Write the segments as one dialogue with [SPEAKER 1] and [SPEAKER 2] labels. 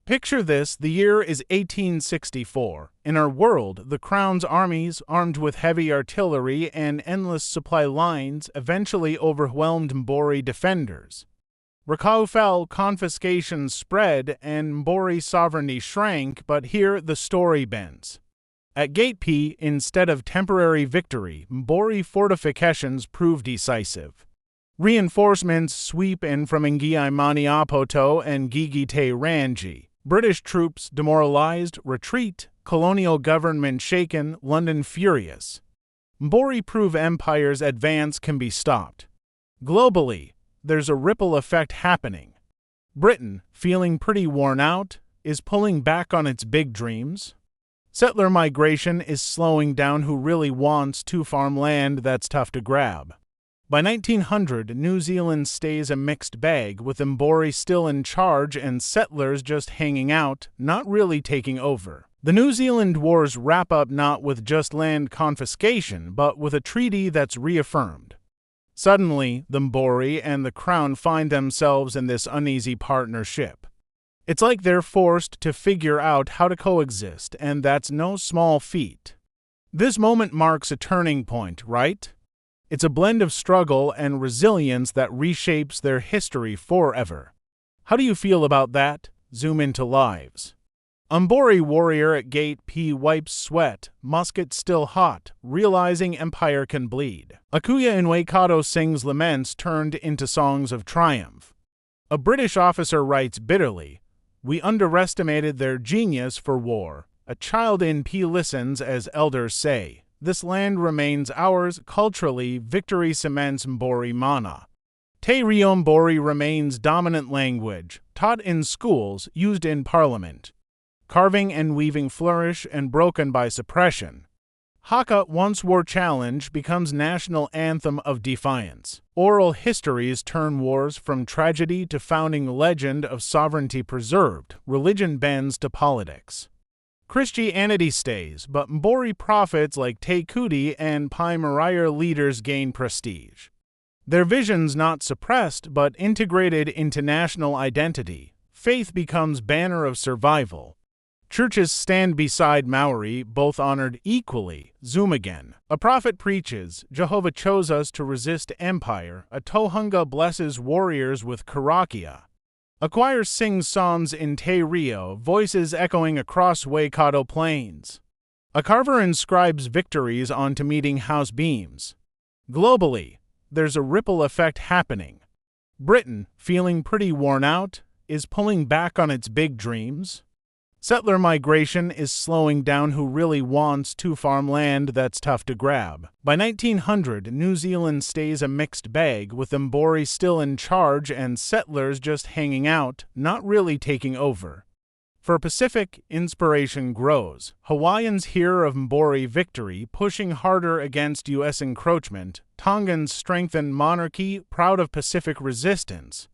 [SPEAKER 1] Picture this, the year is 1864. In our world, the Crown's armies, armed with heavy artillery and endless supply lines, eventually overwhelmed Mbori defenders. Rakau fell, confiscation spread, and Mbori sovereignty shrank, but here the story bends. At Gate P, instead of temporary victory, Mbori fortifications prove decisive. Reinforcements sweep in from Ngiai Maniapoto and Gigite Rangi. British troops demoralized, retreat, colonial government shaken, London furious. Mbori prove empire's advance can be stopped. Globally, there's a ripple effect happening. Britain, feeling pretty worn out, is pulling back on its big dreams. Settler migration is slowing down. Who really wants to farm land that's tough to grab? By 1900, New Zealand stays a mixed bag, with Mbori still in charge and settlers just hanging out, not really taking over. The New Zealand wars wrap up not with just land confiscation, but with a treaty that's reaffirmed. Suddenly, the Mbori and the Crown find themselves in this uneasy partnership. It's like they're forced to figure out how to coexist, and that's no small feat. This moment marks a turning point, right? It's a blend of struggle and resilience that reshapes their history forever. How do you feel about that? Zoom into lives. Mbori warrior at Gate P wipes sweat, musket still hot, realizing empire can bleed. Akuya in Waikato sings laments turned into songs of triumph. A British officer writes bitterly, "We underestimated their genius for war." A child in P listens as elders say, "This land remains ours." Culturally, victory cements Mbori mana. Te Reo Mbori remains dominant language, taught in schools, used in parliament. Carving and weaving flourish and broken by suppression. Haka, once war challenge, becomes national anthem of defiance. Oral histories turn wars from tragedy to founding legend of sovereignty preserved. Religion bends to politics. Christianity stays, but Mbori prophets like Te Kuti and Pai Marae leaders gain prestige. Their visions not suppressed, but integrated into national identity. Faith becomes banner of survival. Churches stand beside Maori, both honored equally. Zoom again. A prophet preaches, "Jehovah chose us to resist empire." A tohunga blesses warriors with karakia. A choir sings psalms in Te Reo, voices echoing across Waikato plains. A carver inscribes victories onto meeting house beams. Globally, there's a ripple effect happening. Britain, feeling pretty worn out, is pulling back on its big dreams. Settler migration is slowing down. Who really wants to farm land that's tough to grab? By 1900, New Zealand stays a mixed bag, with Mbori still in charge and settlers just hanging out, not really taking over. For Pacific, inspiration grows. Hawaiians hear of Mbori victory, pushing harder against U.S. encroachment. Tongans strengthen monarchy, proud of Pacific resistance.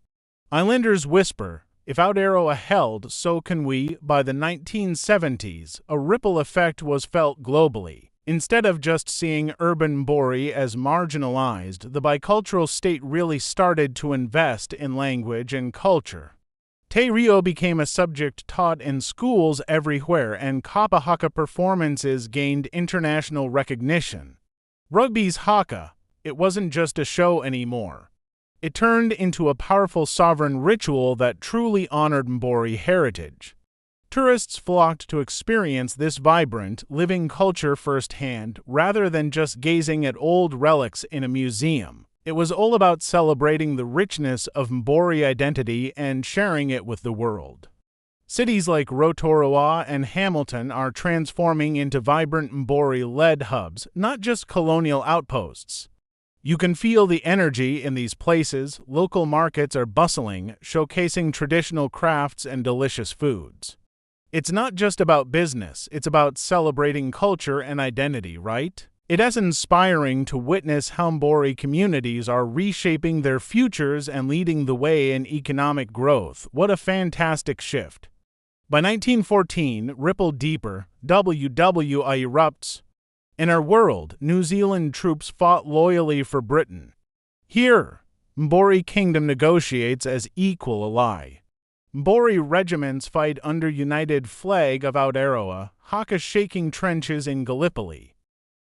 [SPEAKER 1] Islanders whisper, "If Aotearoa held, so can we." By the 1970s, a ripple effect was felt globally. Instead of just seeing urban Mbori as marginalized, the bicultural state really started to invest in language and culture. Te Reo became a subject taught in schools everywhere, and Kapa Haka performances gained international recognition. Rugby's haka, it wasn't just a show anymore. It turned into a powerful sovereign ritual that truly honored Mbori heritage. Tourists flocked to experience this vibrant, living culture firsthand, rather than just gazing at old relics in a museum. It was all about celebrating the richness of Mbori identity and sharing it with the world. Cities like Rotorua and Hamilton are transforming into vibrant Maori-led hubs, not just colonial outposts. You can feel the energy in these places. Local markets are bustling, showcasing traditional crafts and delicious foods. It's not just about business, it's about celebrating culture and identity, right? It is inspiring to witness how Mbori communities are reshaping their futures and leading the way in economic growth. What a fantastic shift. By 1914, ripple deeper, WWI erupts. In our world, New Zealand troops fought loyally for Britain. Here, Mbori Kingdom negotiates as equal ally. Mbori regiments fight under united flag of Aotearoa, Haka shaking trenches in Gallipoli.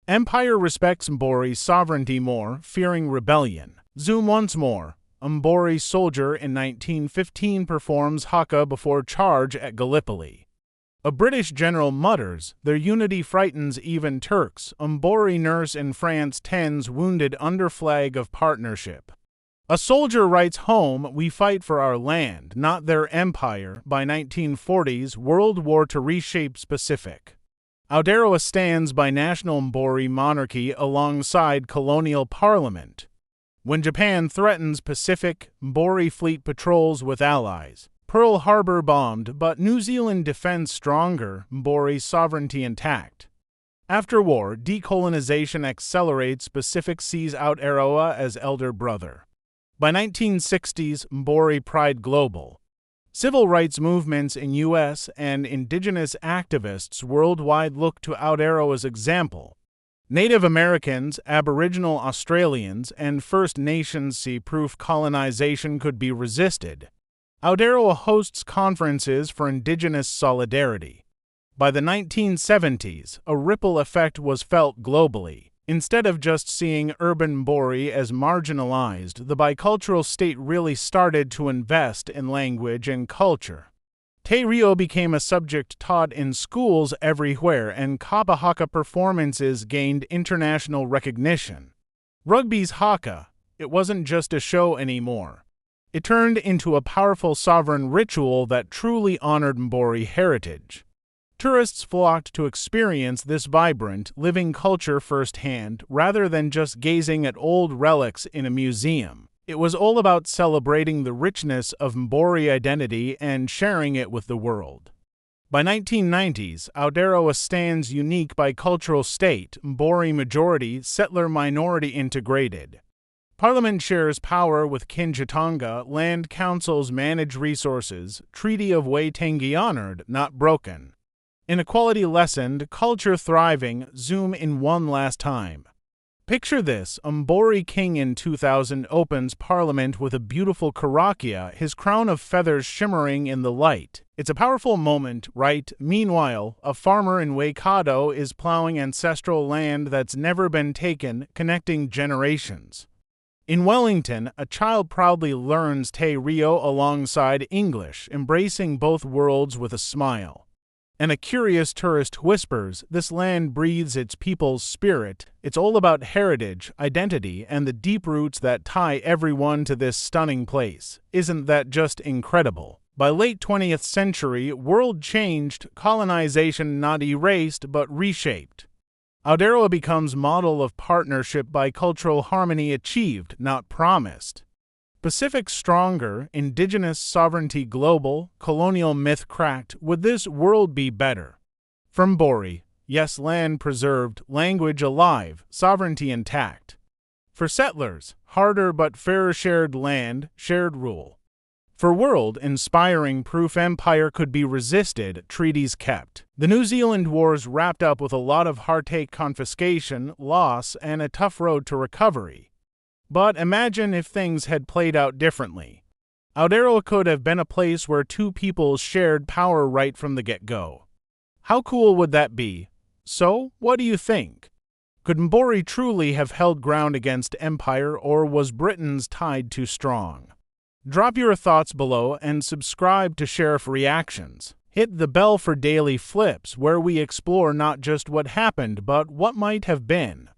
[SPEAKER 1] Empire respects Mbori's sovereignty more, fearing rebellion. Zoom once more. A Mbori soldier in 1915 performs Haka before charge at Gallipoli. A British general mutters, their unity frightens even Turks. A Mbori nurse in France tends wounded under flag of partnership. A soldier writes home, we fight for our land, not their empire. By 1940s, World War to reshape Pacific. Aotearoa stands by national Mbori monarchy alongside colonial parliament. When Japan threatens Pacific, Mbori fleet patrols with allies. Pearl Harbor bombed, but New Zealand defends stronger, Mbori sovereignty intact. After war, decolonization accelerates. Pacific sees Aotearoa as elder brother. By 1960s, Mbori pride global. Civil rights movements in U.S. and indigenous activists worldwide look to Aotearoa's example. Native Americans, Aboriginal Australians, and First Nations see proof colonization could be resisted. Aotearoa hosts conferences for indigenous solidarity. By the 1970s, a ripple effect was felt globally. Instead of just seeing urban Mbori as marginalized, the bicultural state really started to invest in language and culture. Te Reo became a subject taught in schools everywhere, and Kapa Haka performances gained international recognition. Rugby's Haka, it wasn't just a show anymore. It turned into a powerful sovereign ritual that truly honored Mbori heritage. Tourists flocked to experience this vibrant, living culture firsthand, rather than just gazing at old relics in a museum. It was all about celebrating the richness of Mbori identity and sharing it with the world. By 1990s, Aotearoa stands unique bicultural state, Mbori majority, settler minority integrated. Parliament shares power with Kinjatanga, land councils manage resources, Treaty of Waitangi honored, not broken. Inequality lessened, culture thriving. Zoom in one last time. Picture this, a Mbori king in 2000 opens parliament with a beautiful karakia, his crown of feathers shimmering in the light. It's a powerful moment, right? Meanwhile, a farmer in Waikato is plowing ancestral land that's never been taken, connecting generations. In Wellington, a child proudly learns Te Reo alongside English, embracing both worlds with a smile. And a curious tourist whispers, this land breathes its people's spirit. It's all about heritage, identity, and the deep roots that tie everyone to this stunning place. Isn't that just incredible? By late 20th century, world changed, colonization not erased but reshaped. Aotearoa becomes model of partnership, bicultural harmony achieved, not promised. Pacific stronger, indigenous sovereignty global, colonial myth cracked. Would this world be better? From Mbori, yes, land preserved, language alive, sovereignty intact. For settlers, harder but fairer, shared land, shared rule. For world, inspiring proof empire could be resisted, treaties kept. The New Zealand wars wrapped up with a lot of heartache, confiscation, loss, and a tough road to recovery. But imagine if things had played out differently. Aotearoa could have been a place where two peoples shared power right from the get-go. How cool would that be? So, what do you think? Could Mbori truly have held ground against empire, or was Britain's tide too strong? Drop your thoughts below and subscribe to Sheriff Reactions. Hit the bell for daily flips, where we explore not just what happened but what might have been.